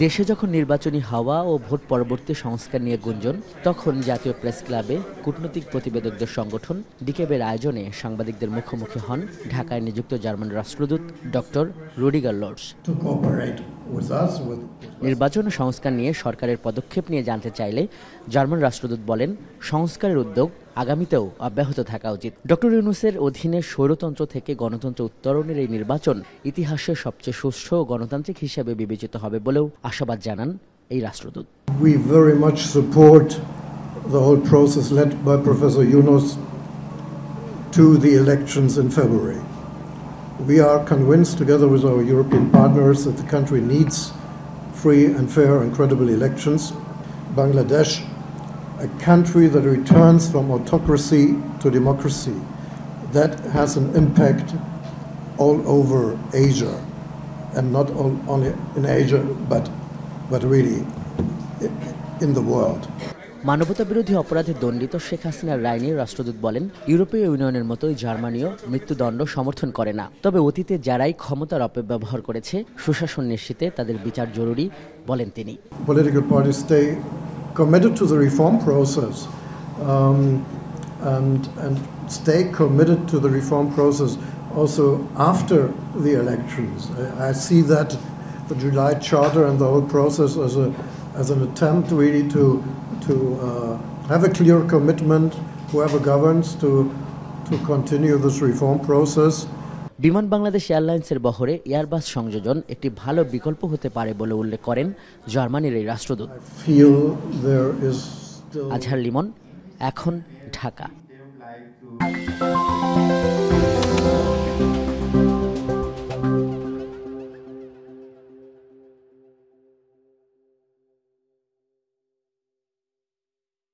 দেশে যখন নির্বাচনী হাওয়া ও ভোট পরবর্তী সংস্কার নিয়ে গুঞ্জন, তখন জাতীয় প্রেস ক্লাবে কূটনৈতিক প্রতিবেদকদের সংগঠন ডিকেবের আয়োজনে সাংবাদিকদের মুখোমুখি হন ঢাকায় নিযুক্ত জার্মান রাষ্ট্রদূত ডক্টর রুডিগার লোর্স। নির্বাচন সংস্কার নিয়ে সরকারের পদক্ষেপ নিয়ে জানতে চাইলে জার্মান রাষ্ট্রদূত বলেন, সংস্কারের উদ্যোগ আগামীতেও অব্যাহত থাকা উচিত। ডক্টর ইউনূসের অধীনে স্বৈরতন্ত্র থেকে গণতন্ত্র উত্তরণের এই নির্বাচন ইতিহাসের সবচেয়ে সুষ্ঠু ও গণতান্ত্রিক হিসেবে বিবেচিত হবে বলেও আশাবাদ জানান এই রাষ্ট্রদূত। We very much support the whole process led by Professor Yunus to the elections in February. We are convinced, together with our European partners, that the country needs free and fair and credible elections. Bangladesh, a country that returns from autocracy to democracy, that has an impact all over Asia, and not only in Asia, but really in the world. মানবতাবিরোধী অপরাধে দণ্ডিত শেখ হাসিনার রায় নিয়ে রাষ্ট্রদূত বলেন, ইউরোপীয় ইউনিয়নের মতোই জার্মানিও মৃত্যুদণ্ড সমর্থন করে না। তবে অতীতে যারাই ক্ষমতার অপব্যবহার করেছে, সুশাসন নিশ্চিতে তাদের বিচার জরুরি বলেন তিনি। Political parties stay committed to the reform process and stay committed to the reform process also after the elections. I see that the July Charter and the whole process as an attempt really to have a clear commitment, whoever governs, to continue this reform process. বিমান বাংলাদেশ এয়ারলাইন্সের বহরে Airbus সংযোজন একটি ভালো বিকল্প হতে পারে বলে উল্লেখ করেন জার্মানির এই রাষ্ট্রদূত। I feel there is still... আজহার লিমন, এখন, ঢাকা।